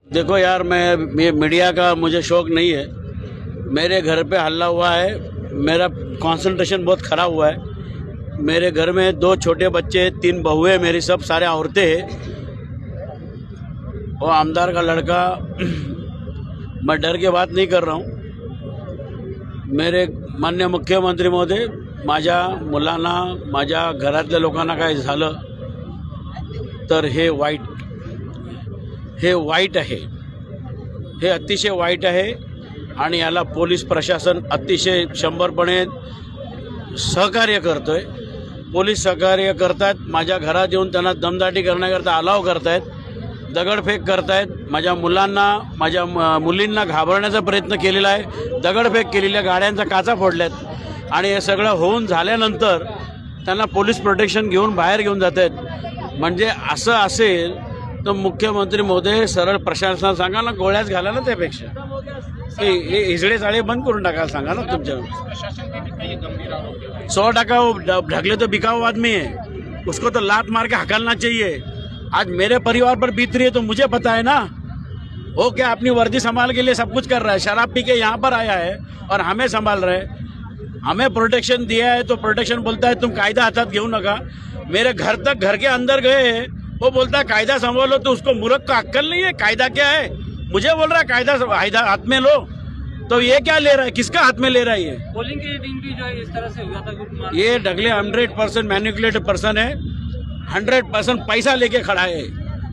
देखो यार, मैं मीडिया का मुझे शौक नहीं है। मेरे घर पे हल्ला हुआ है, मेरा कंसंट्रेशन बहुत ख़राब हुआ है। मेरे घर में 2 छोटे बच्चे, 3 बहुएं, मेरी सब सारे औरतें हैं। वो आमदार का लड़का मैं डर के बात नहीं कर रहा हूँ। मेरे माननीय मुख्यमंत्री महोदय, माझ्या मुलांना, माझ्या घरातल्या लोकांना काय झालं तर हे वाईट आहे, हे अतिशय वाईट आहे आणि याला पोलीस प्रशासन अतिशय 100% सहकार्य करतोय। पोलीस सहकार्य करतात, माझ्या घरात येऊन त्यांना दमदाटी करण्याकरता अलाव करतायत, दगडफेक करतायत, माझ्या मुलांना, माझ्या मुलींना घाबरण्याचा प्रयत्न केलेला आहे, दगडफेक केलेल्या गाड्यांच्या काचा फोडल्यात आणि हे सगळं होऊन झाल्यानंतर त्यांना पोलीस प्रोटेक्शन घेऊन बाहेर घेऊन जात आहेत। म्हणजे असं असेल तर मुख्यमंत्री महोदय सरळ प्रशासनाला सांगा ना, गोळ्याच घाला ना, त्यापेक्षा हे हिजडे चाळे बंद करून टाकायला सांगा ना। तुमच्या 100% ढकले तो बिकाऊ आदमी है, उसको तो लात मार के हकलना चाहिए। आज मेरे परिवार पर बीत रही है तो मुझे पता है ना। वो क्या अपनी वर्दी संभाल के लिए सब कुछ कर रहा है, शराब पी के यहाँ पर आया है और हमें संभाल रहे है। हमें प्रोटेक्शन दिया है तो प्रोटेक्शन बोलता है तुम कायदा हाथात घेऊ नका। मेरे घर तक, घर के अंदर गए, वो बोलता है कायदा संभालो, तो उसको मूर्ख का अक्कल नहीं है। कायदा क्या है, मुझे बोल रहा है कायदा हाथ में लो, तो ये क्या ले रहा है, किसका हाथ में ले रहा है ये? पोलिंग की ड्यूटी जो है इस तरह से हुआ था। ये ढगले 100% मैनिपुलेटेड पर्सन है, 100% पैसा लेके खड़ा है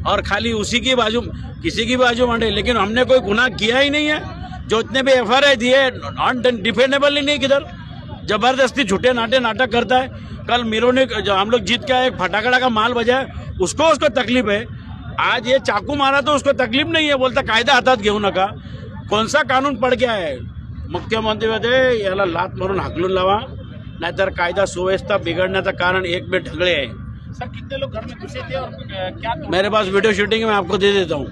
और खाली उसी की बाजू, किसी की बाजू मंडे। लेकिन हमने कोई गुनाह किया ही नहीं है। जो इतने भी FIR दिए नॉन डिफेंडेबल ही नहीं, किधर जबरदस्ती झूठे नाटक करता है। कल मिरोनिक जो हम लोग जीत के एक फटाकड़ा का माल बजाए, उसको तकलीफ है। आज ये चाकू मारा तो उसको तकलीफ नहीं है, बोलता कायदा हातात घेऊ नका। कौन सा कानून पड़ गया है? मुख्यमंत्री मध्ये याला लात मारून हाकलून लावा, नाहीतर कायदा सुव्यवस्था बिगड़ण्याचं कारण एक में ढगले है। सर, कितने लोग घर में घुसे थे और क्या मेरे पास वीडियो शूटिंग में आपको दे देता हूँ।